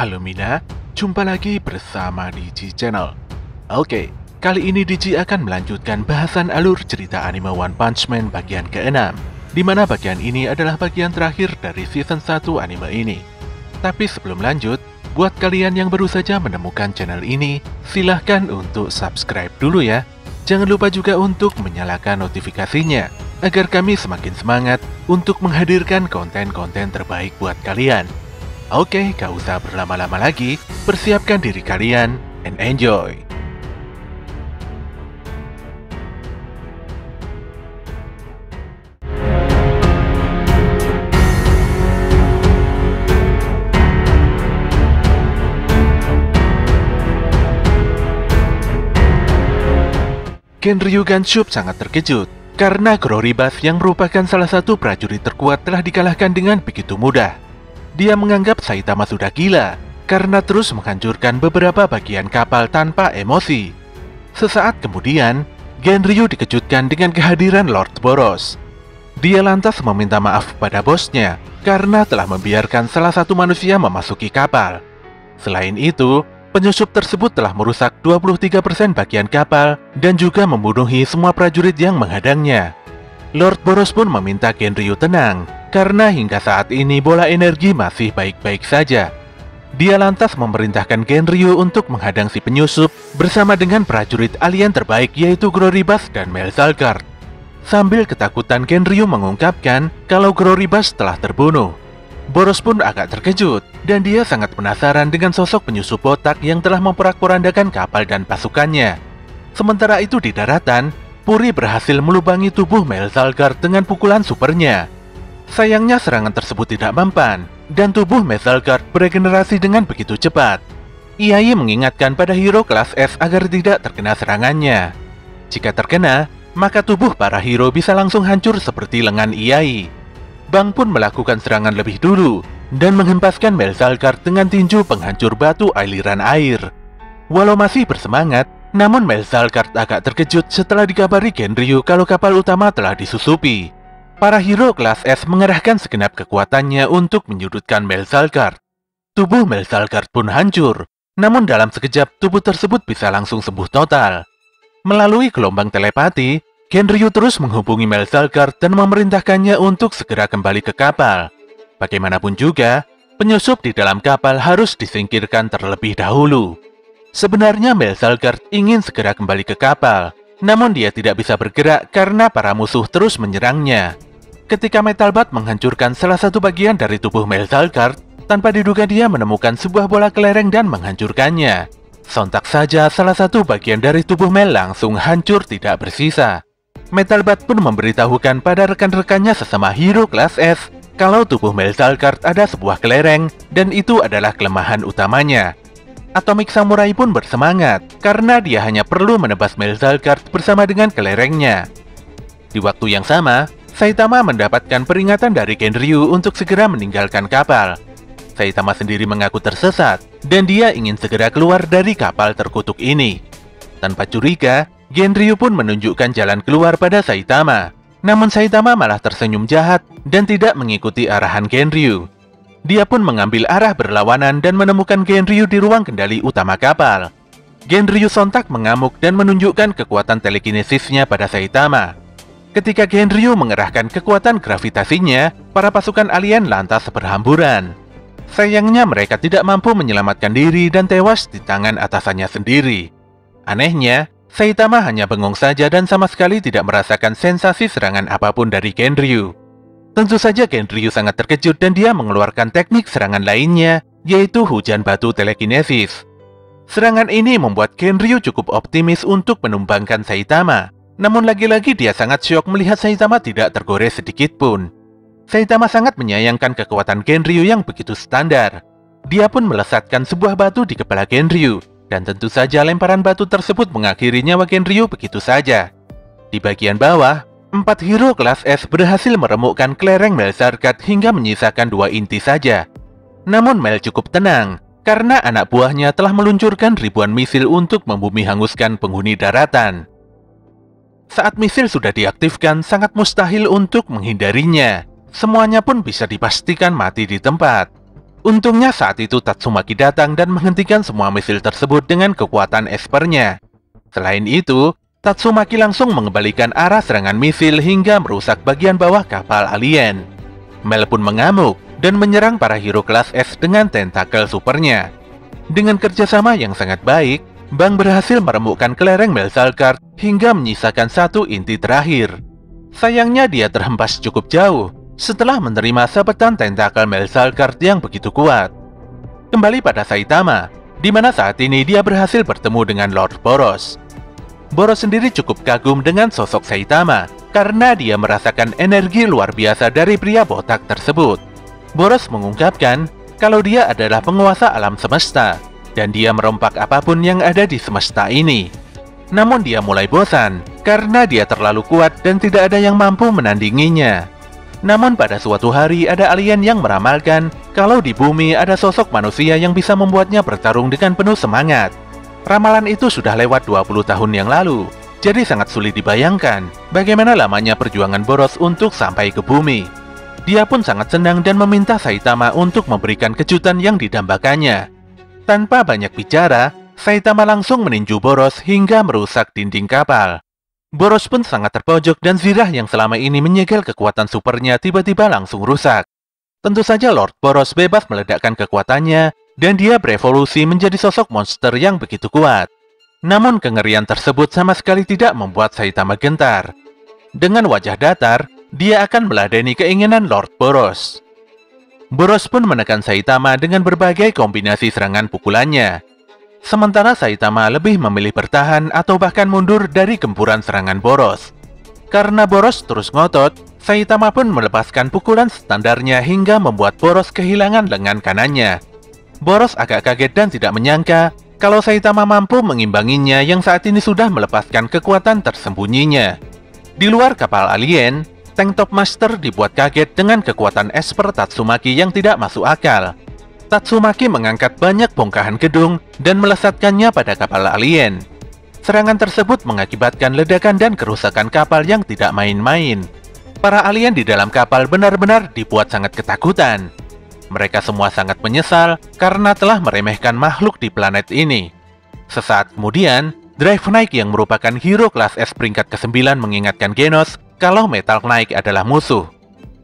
Halo Mina, jumpa lagi bersama Digi Channel. Oke, kali ini Digi akan melanjutkan bahasan alur cerita anime One Punch Man bagian ke-6, di mana bagian ini adalah bagian terakhir dari season 1 anime ini. Tapi sebelum lanjut, buat kalian yang baru saja menemukan channel ini, silahkan untuk subscribe dulu ya. Jangan lupa juga untuk menyalakan notifikasinya, agar kami semakin semangat untuk menghadirkan konten-konten terbaik buat kalian. Oke, gak usah berlama-lama lagi, persiapkan diri kalian, and enjoy! Genryu Ganshup sangat terkejut, karena Groribas yang merupakan salah satu prajurit terkuat telah dikalahkan dengan begitu mudah. Dia menganggap Saitama sudah gila, karena terus menghancurkan beberapa bagian kapal tanpa emosi. Sesaat kemudian, Genryu dikejutkan dengan kehadiran Lord Boros. Dia lantas meminta maaf pada bosnya, karena telah membiarkan salah satu manusia memasuki kapal. Selain itu, penyusup tersebut telah merusak 23% bagian kapal dan juga membunuhi semua prajurit yang menghadangnya. Lord Boros pun meminta Genryu tenang, karena hingga saat ini bola energi masih baik-baik saja. Dia lantas memerintahkan Genryu untuk menghadang si penyusup bersama dengan prajurit alien terbaik yaitu Groribas dan Melzalgard. Sambil ketakutan, Genryu mengungkapkan kalau Groribas telah terbunuh. Boros pun agak terkejut, dan dia sangat penasaran dengan sosok penyusup botak yang telah memporak-porandakan kapal dan pasukannya. Sementara itu di daratan, Puri berhasil melubangi tubuh Melzalgard dengan pukulan supernya. Sayangnya serangan tersebut tidak mempan, dan tubuh Melzalgard beregenerasi dengan begitu cepat. Iai mengingatkan pada hero kelas S agar tidak terkena serangannya. Jika terkena, maka tubuh para hero bisa langsung hancur seperti lengan Iai. Bang pun melakukan serangan lebih dulu, dan menghempaskan Melzalgard dengan tinju penghancur batu aliran air. Walau masih bersemangat, namun Melzalgard agak terkejut setelah dikabari Genryu kalau kapal utama telah disusupi. Para hero kelas S mengerahkan segenap kekuatannya untuk menyudutkan Melzalgard. Tubuh Melzalgard pun hancur, namun dalam sekejap tubuh tersebut bisa langsung sembuh total. Melalui gelombang telepati, Genryu terus menghubungi Melzalgard dan memerintahkannya untuk segera kembali ke kapal. Bagaimanapun juga, penyusup di dalam kapal harus disingkirkan terlebih dahulu. Sebenarnya Melzalgard ingin segera kembali ke kapal, namun dia tidak bisa bergerak karena para musuh terus menyerangnya. Ketika Metalbat menghancurkan salah satu bagian dari tubuh Melzalgard, tanpa diduga dia menemukan sebuah bola kelereng dan menghancurkannya. Sontak saja salah satu bagian dari tubuh Mel langsung hancur tidak bersisa. Metalbat pun memberitahukan pada rekan-rekannya sesama hero kelas S kalau tubuh Melzalgard ada sebuah kelereng dan itu adalah kelemahan utamanya. Atomic Samurai pun bersemangat karena dia hanya perlu menebas Melzalgard bersama dengan kelerengnya. Di waktu yang sama, Saitama mendapatkan peringatan dari Genryu untuk segera meninggalkan kapal. Saitama sendiri mengaku tersesat dan dia ingin segera keluar dari kapal terkutuk ini. Tanpa curiga, Genryu pun menunjukkan jalan keluar pada Saitama. Namun Saitama malah tersenyum jahat dan tidak mengikuti arahan Genryu. Dia pun mengambil arah berlawanan dan menemukan Genryu di ruang kendali utama kapal. Genryu sontak mengamuk dan menunjukkan kekuatan telekinesisnya pada Saitama. Ketika Genryu mengerahkan kekuatan gravitasinya, para pasukan alien lantas berhamburan. Sayangnya mereka tidak mampu menyelamatkan diri dan tewas di tangan atasannya sendiri. Anehnya, Saitama hanya bengong saja dan sama sekali tidak merasakan sensasi serangan apapun dari Genryu. Tentu saja Genryu sangat terkejut dan dia mengeluarkan teknik serangan lainnya, yaitu hujan batu telekinesis. Serangan ini membuat Genryu cukup optimis untuk menumbangkan Saitama. Namun lagi-lagi dia sangat syok melihat Saitama tidak tergores sedikit pun. Saitama sangat menyayangkan kekuatan Genryu yang begitu standar. Dia pun melesatkan sebuah batu di kepala Genryu, dan tentu saja lemparan batu tersebut mengakhiri nyawa Genryu begitu saja. Di bagian bawah, 4 hero kelas S berhasil meremukkan kelereng Melzalgard hingga menyisakan 2 inti saja. Namun Mel cukup tenang, karena anak buahnya telah meluncurkan ribuan misil untuk membumi hanguskan penghuni daratan. Saat misil sudah diaktifkan, sangat mustahil untuk menghindarinya. Semuanya pun bisa dipastikan mati di tempat. Untungnya saat itu Tatsumaki datang dan menghentikan semua misil tersebut dengan kekuatan espernya. Selain itu, Tatsumaki langsung mengembalikan arah serangan misil hingga merusak bagian bawah kapal alien. Mel pun mengamuk dan menyerang para hero kelas S dengan tentakel supernya. Dengan kerjasama yang sangat baik, Bang berhasil meremukkan kelereng Melzalkard hingga menyisakan satu inti terakhir. Sayangnya dia terhempas cukup jauh setelah menerima sabetan tentakel Melzalkard yang begitu kuat. Kembali pada Saitama, di mana saat ini dia berhasil bertemu dengan Lord Boros. Boros sendiri cukup kagum dengan sosok Saitama karena dia merasakan energi luar biasa dari pria botak tersebut. Boros mengungkapkan kalau dia adalah penguasa alam semesta dan dia merompak apapun yang ada di semesta ini. Namun dia mulai bosan karena dia terlalu kuat dan tidak ada yang mampu menandinginya. Namun pada suatu hari ada alien yang meramalkan kalau di bumi ada sosok manusia yang bisa membuatnya bertarung dengan penuh semangat. Ramalan itu sudah lewat 20 tahun yang lalu, jadi sangat sulit dibayangkan bagaimana lamanya perjuangan Boros untuk sampai ke bumi. Dia pun sangat senang dan meminta Saitama untuk memberikan kejutan yang didambakannya. Tanpa banyak bicara, Saitama langsung meninju Boros hingga merusak dinding kapal. Boros pun sangat terpojok dan zirah yang selama ini menyegel kekuatan supernya tiba-tiba langsung rusak. Tentu saja Lord Boros bebas meledakkan kekuatannya dan dia berevolusi menjadi sosok monster yang begitu kuat. Namun kengerian tersebut sama sekali tidak membuat Saitama gentar. Dengan wajah datar, dia akan meladeni keinginan Lord Boros. Boros pun menekan Saitama dengan berbagai kombinasi serangan pukulannya. Sementara Saitama lebih memilih bertahan atau bahkan mundur dari gempuran serangan Boros. Karena Boros terus ngotot, Saitama pun melepaskan pukulan standarnya hingga membuat Boros kehilangan lengan kanannya. Boros agak kaget dan tidak menyangka kalau Saitama mampu mengimbanginya yang saat ini sudah melepaskan kekuatan tersembunyinya. Di luar kapal alien, Tank Top Master dibuat kaget dengan kekuatan esper Tatsumaki yang tidak masuk akal. Tatsumaki mengangkat banyak bongkahan gedung dan melesatkannya pada kapal alien. Serangan tersebut mengakibatkan ledakan dan kerusakan kapal yang tidak main-main. Para alien di dalam kapal benar-benar dibuat sangat ketakutan. Mereka semua sangat menyesal karena telah meremehkan makhluk di planet ini. Sesaat kemudian, Drive Knight yang merupakan hero kelas S peringkat ke-9 mengingatkan Genos kalau Metal Knight adalah musuh.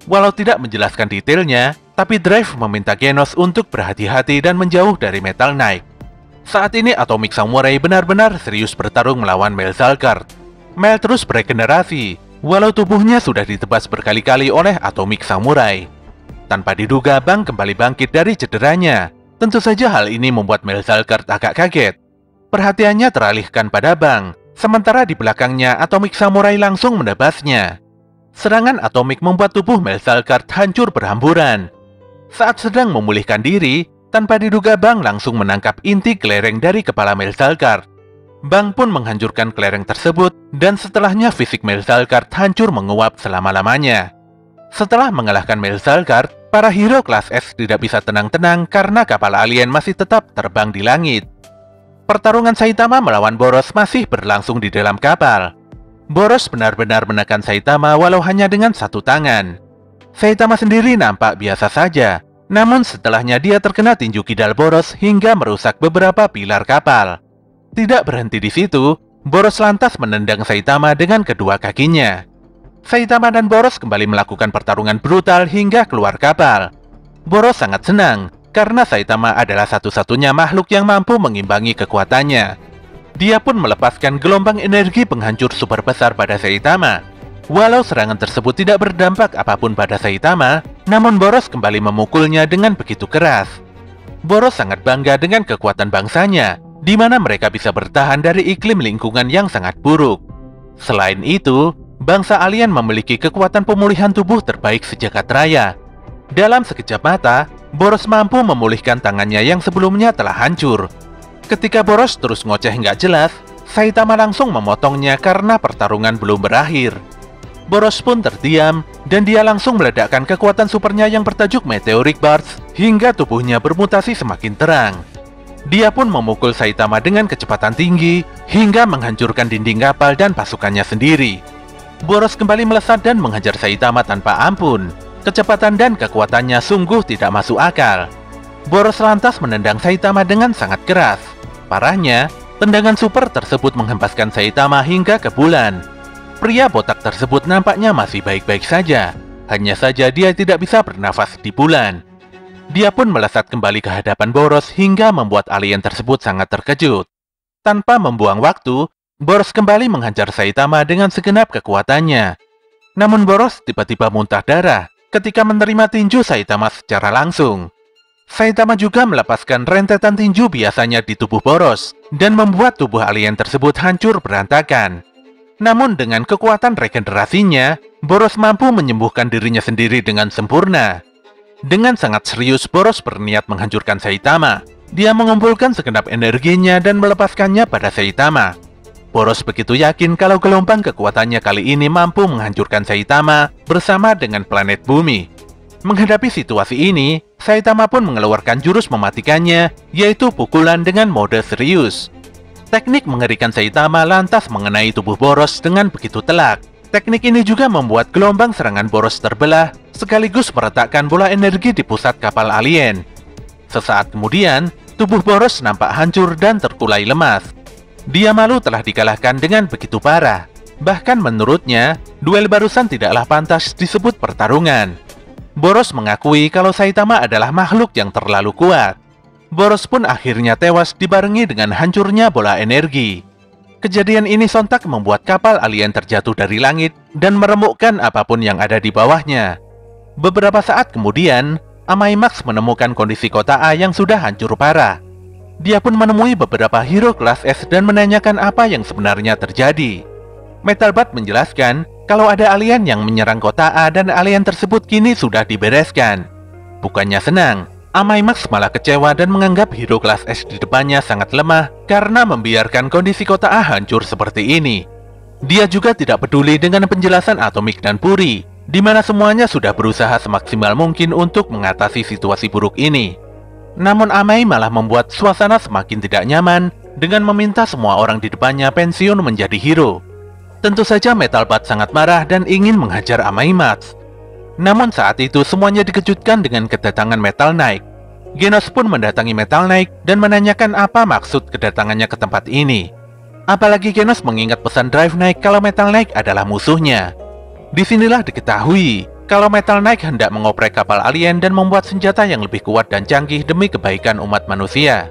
Walau tidak menjelaskan detailnya, tapi Drive meminta Genos untuk berhati-hati dan menjauh dari Metal Knight. Saat ini Atomic Samurai benar-benar serius bertarung melawan Melzalkard. Mel terus beregenerasi, walau tubuhnya sudah ditebas berkali-kali oleh Atomic Samurai. Tanpa diduga, Bang kembali bangkit dari cederanya. Tentu saja hal ini membuat Melzalkard agak kaget. Perhatiannya teralihkan pada Bang, sementara di belakangnya Atomic Samurai langsung menebasnya. Serangan atomik membuat tubuh Melzalkard hancur berhamburan. Saat sedang memulihkan diri, tanpa diduga Bang langsung menangkap inti kelereng dari kepala Melzalkard. Bang pun menghancurkan kelereng tersebut dan setelahnya fisik Melzalkard hancur menguap selama-lamanya. Setelah mengalahkan Melzalkard, para hero kelas S tidak bisa tenang-tenang karena kapal alien masih tetap terbang di langit. Pertarungan Saitama melawan Boros masih berlangsung di dalam kapal. Boros benar-benar menekan Saitama walau hanya dengan satu tangan. Saitama sendiri nampak biasa saja, namun setelahnya dia terkena tinju kidal Boros hingga merusak beberapa pilar kapal. Tidak berhenti di situ, Boros lantas menendang Saitama dengan kedua kakinya. Saitama dan Boros kembali melakukan pertarungan brutal hingga keluar kapal. Boros sangat senang karena Saitama adalah satu-satunya makhluk yang mampu mengimbangi kekuatannya. Dia pun melepaskan gelombang energi penghancur super besar pada Saitama. Walau serangan tersebut tidak berdampak apapun pada Saitama, namun Boros kembali memukulnya dengan begitu keras. Boros sangat bangga dengan kekuatan bangsanya, di mana mereka bisa bertahan dari iklim lingkungan yang sangat buruk. Selain itu, bangsa alien memiliki kekuatan pemulihan tubuh terbaik sejagat raya. Dalam sekejap mata, Boros mampu memulihkan tangannya yang sebelumnya telah hancur. Ketika Boros terus ngoceh nggak jelas, Saitama langsung memotongnya karena pertarungan belum berakhir. Boros pun terdiam, dan dia langsung meledakkan kekuatan supernya yang bertajuk Meteoric Burst hingga tubuhnya bermutasi semakin terang. Dia pun memukul Saitama dengan kecepatan tinggi hingga menghancurkan dinding kapal dan pasukannya sendiri. Boros kembali melesat dan menghajar Saitama tanpa ampun. Kecepatan dan kekuatannya sungguh tidak masuk akal. Boros lantas menendang Saitama dengan sangat keras. Parahnya, tendangan super tersebut menghempaskan Saitama hingga ke bulan. Pria botak tersebut nampaknya masih baik-baik saja. Hanya saja dia tidak bisa bernafas di bulan. Dia pun melesat kembali ke hadapan Boros hingga membuat alien tersebut sangat terkejut. Tanpa membuang waktu, Boros kembali menghajar Saitama dengan segenap kekuatannya. Namun Boros tiba-tiba muntah darah ketika menerima tinju Saitama secara langsung. Saitama juga melepaskan rentetan tinju biasanya di tubuh Boros dan membuat tubuh alien tersebut hancur berantakan. Namun dengan kekuatan regenerasinya, Boros mampu menyembuhkan dirinya sendiri dengan sempurna. Dengan sangat serius, Boros berniat menghancurkan Saitama. Dia mengumpulkan segenap energinya dan melepaskannya pada Saitama. Boros begitu yakin kalau gelombang kekuatannya kali ini mampu menghancurkan Saitama bersama dengan planet bumi. Menghadapi situasi ini, Saitama pun mengeluarkan jurus mematikannya, yaitu pukulan dengan mode serius. Teknik mengerikan Saitama lantas mengenai tubuh Boros dengan begitu telak. Teknik ini juga membuat gelombang serangan Boros terbelah, sekaligus meretakkan bola energi di pusat kapal alien. Sesaat kemudian, tubuh Boros nampak hancur dan terkulai lemas. Dia malu telah dikalahkan dengan begitu parah. Bahkan menurutnya, duel barusan tidaklah pantas disebut pertarungan. Boros mengakui kalau Saitama adalah makhluk yang terlalu kuat. Boros pun akhirnya tewas dibarengi dengan hancurnya bola energi. Kejadian ini sontak membuat kapal alien terjatuh dari langit dan meremukkan apapun yang ada di bawahnya. Beberapa saat kemudian, Amai Max menemukan kondisi kota A yang sudah hancur parah. Dia pun menemui beberapa hero kelas S dan menanyakan apa yang sebenarnya terjadi. Metalbat menjelaskan kalau ada alien yang menyerang kota A dan alien tersebut kini sudah dibereskan. Bukannya senang, Amai Max malah kecewa dan menganggap hero kelas S di depannya sangat lemah karena membiarkan kondisi kota A hancur seperti ini. Dia juga tidak peduli dengan penjelasan Atomik dan Puri, di mana semuanya sudah berusaha semaksimal mungkin untuk mengatasi situasi buruk ini. Namun Amai malah membuat suasana semakin tidak nyaman dengan meminta semua orang di depannya pensiun menjadi hero. Tentu saja Metalbat sangat marah dan ingin menghajar Amai Max. Namun saat itu semuanya dikejutkan dengan kedatangan Metal Knight. Genos pun mendatangi Metal Knight dan menanyakan apa maksud kedatangannya ke tempat ini. Apalagi Genos mengingat pesan Drive Knight kalau Metal Knight adalah musuhnya. Disinilah diketahui kalau Metal Knight hendak mengoprek kapal alien dan membuat senjata yang lebih kuat dan canggih demi kebaikan umat manusia.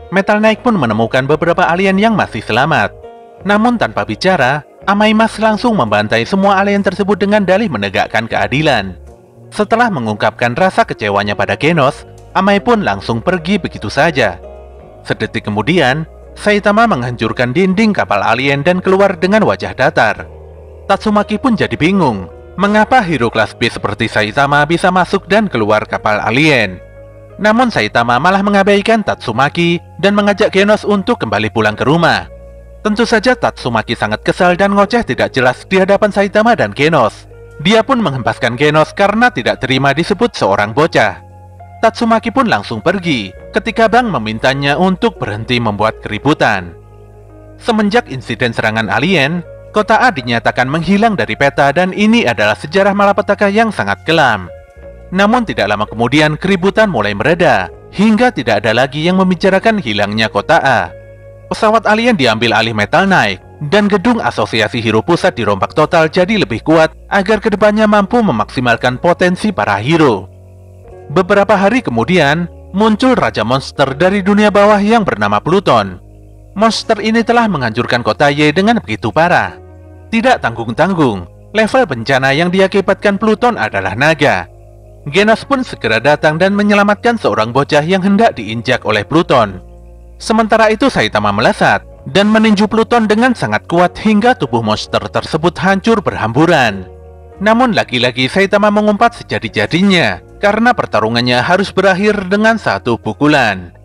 Metal Knight pun menemukan beberapa alien yang masih selamat. Namun tanpa bicara, Amai Max langsung membantai semua alien tersebut dengan dalih menegakkan keadilan. Setelah mengungkapkan rasa kecewanya pada Genos, Amai pun langsung pergi begitu saja. Sedetik kemudian, Saitama menghancurkan dinding kapal alien dan keluar dengan wajah datar. Tatsumaki pun jadi bingung, mengapa hero kelas B seperti Saitama bisa masuk dan keluar kapal alien. Namun Saitama malah mengabaikan Tatsumaki dan mengajak Genos untuk kembali pulang ke rumah. Tentu saja Tatsumaki sangat kesal dan ngoceh tidak jelas di hadapan Saitama dan Genos. Dia pun menghempaskan Genos karena tidak terima disebut seorang bocah. Tatsumaki pun langsung pergi ketika Bang memintanya untuk berhenti membuat keributan. Semenjak insiden serangan alien, kota A dinyatakan menghilang dari peta dan ini adalah sejarah malapetaka yang sangat kelam. Namun tidak lama kemudian keributan mulai mereda, hingga tidak ada lagi yang membicarakan hilangnya kota A. Pesawat alien diambil alih Metal Knight, dan gedung asosiasi hero pusat dirompak total jadi lebih kuat agar kedepannya mampu memaksimalkan potensi para hero. Beberapa hari kemudian, muncul Raja Monster dari dunia bawah yang bernama Pluton. Monster ini telah menghancurkan kota Y dengan begitu parah. Tidak tanggung-tanggung, level bencana yang diakibatkan Pluton adalah naga. Genos pun segera datang dan menyelamatkan seorang bocah yang hendak diinjak oleh Pluton. Sementara itu Saitama melesat dan meninju Pluton dengan sangat kuat hingga tubuh monster tersebut hancur berhamburan. Namun lagi-lagi Saitama mengumpat sejadi-jadinya karena pertarungannya harus berakhir dengan satu pukulan.